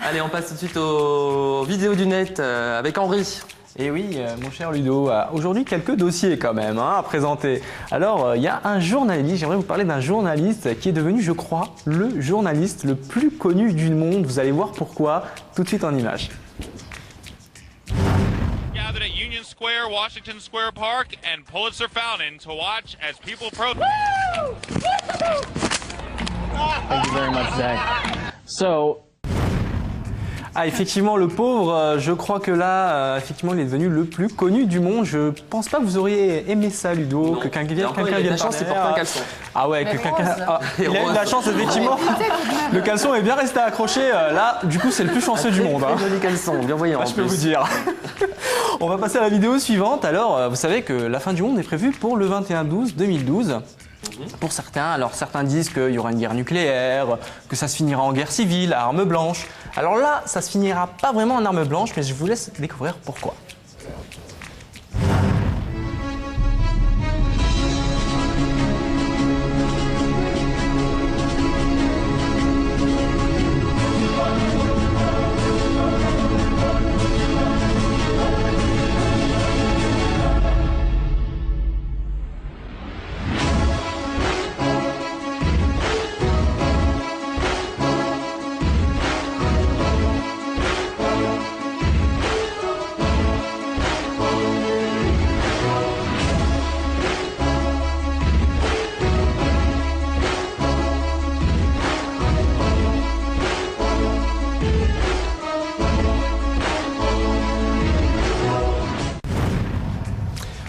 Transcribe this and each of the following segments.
Allez, on passe tout de suite aux vidéos du net avec Henri. Et oui, mon cher Ludo, aujourd'hui quelques dossiers quand même à présenter. Alors, il y a un journaliste, j'aimerais vous parler d'un journaliste qui est devenu, je crois, le journaliste le plus connu du monde. Vous allez voir pourquoi, tout de suite en images. Gathered at Union Square, Washington Square Park, and Pulitzer Fountain to watch as people protest. Thank you very much, Zach. So, effectivement, le pauvre, je crois que là, effectivement, il est devenu le plus connu du monde. Je pense pas que vous auriez aimé ça, Ludo, que quelqu'un vienne La chance, c'est porter un caleçon. Ah ouais, que quelqu'un. Il a eu de la chance, effectivement. Le caleçon est bien resté accroché. Là, du coup, c'est le plus chanceux du monde. Très joli caleçon, bien voyant. Je peux vous dire. On va passer à la vidéo suivante. Alors, vous savez que la fin du monde est prévue pour le 21-12-2012. Pour certains, alors certains disent qu'il y aura une guerre nucléaire, que ça se finira en guerre civile, à armes blanches. Alors là, ça se finira pas vraiment en armes blanches, mais je vous laisse découvrir pourquoi.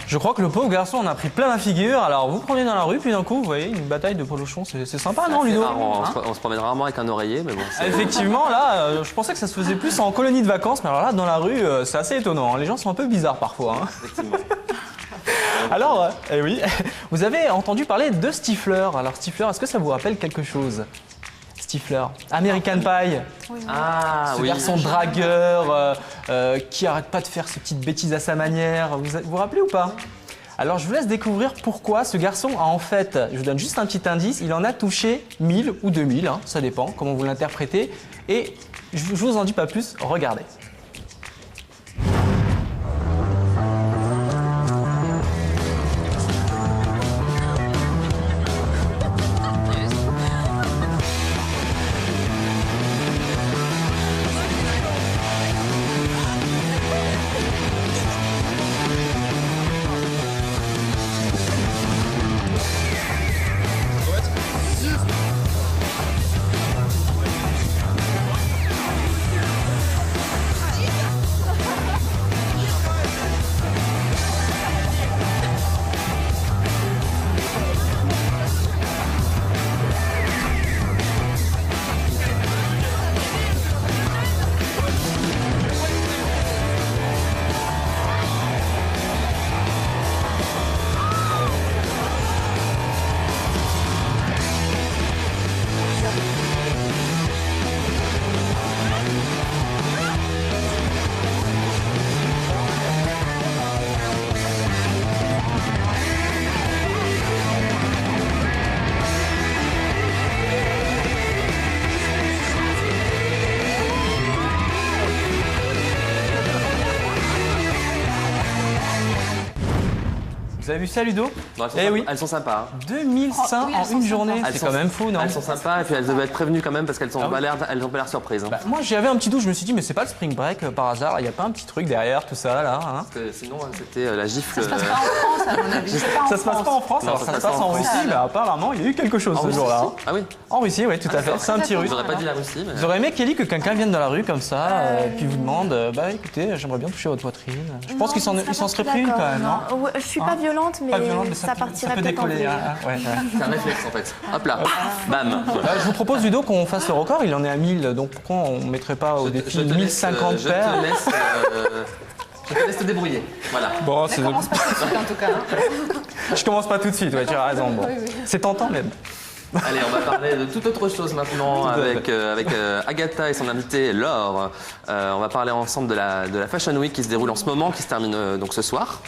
Je crois que le pauvre garçon en a pris plein la figure. Alors vous promenez dans la rue, puis d'un coup, vous voyez une bataille de polochons. C'est sympa, non, Ludo? On se promène rarement avec un oreiller, mais bon. Effectivement, là, je pensais que ça se faisait plus en colonie de vacances, mais alors là, dans la rue, c'est assez étonnant. Les gens sont un peu bizarres parfois. Effectivement. Alors, oui, vous avez entendu parler de Stifler. Alors Stifler, est-ce que ça vous rappelle quelque chose? Stifler, American Pie. Oui. Ah Ce oui. garçon dragueur qui arrête pas de faire ses petites bêtises à sa manière. Vous vous rappelez ou pas? Alors je vous laisse découvrir pourquoi ce garçon a en fait, je vous donne juste un petit indice, il en a touché 1000 ou 2000, hein, ça dépend comment vous l'interprétez. Et je vous en dis pas plus, regardez. Vous avez vu ça, Ludo? Non, oui. Elles sont sympas. 2100 oui, en elles sont une sympas. journée, c'est quand même fou, non? Elles sont sympas et puis elles devaient être prévenues quand même parce qu'elles Ah ont oui. pas l'air surprises. Hein. Bah, moi j'avais un petit doute, je me suis dit mais c'est pas le Spring Break par hasard, il n'y a pas un petit truc derrière tout ça là, hein? Parce que sinon c'était la gifle. Ça se passe pas en France, à mon avis. Ça se passe pas en France, Non, alors ça ça se se passe passe en en Russie, France. mais apparemment il y a eu quelque chose En ce Russie jour-là. aussi Ah oui. En Russie, oui, tout à fait, c'est un petit russe. J'aurais pas dit la Russie. Mais... J'aurais aimé, Kelly, que quelqu'un vienne dans la rue comme ça, puis vous demande bah écoutez, j'aimerais bien toucher votre poitrine. Je pense qu'ils s'en seraient pris quand même, non? Ouais, je suis pas violente, mais, Pas violente, mais ça partirait peut peut-être en décoller. vrille. Ouais. C'est un réflexe en fait. Hop là. Bam. Je vous propose, Ludo, qu'on fasse le record, il en est à 1000, donc pourquoi on ne mettrait pas au défi 1050 paires? Je te laisse te débrouiller. Voilà. Bon, Ne commence pas tout de suite en tout cas. je commence pas tout de suite, ouais, tu as raison. Bon. Oui, oui. C'est tentant même. Allez, on va parler de toute autre chose maintenant avec Agatha et son invité Laure. On va parler ensemble de la Fashion Week qui se déroule en ce moment, qui se termine donc ce soir.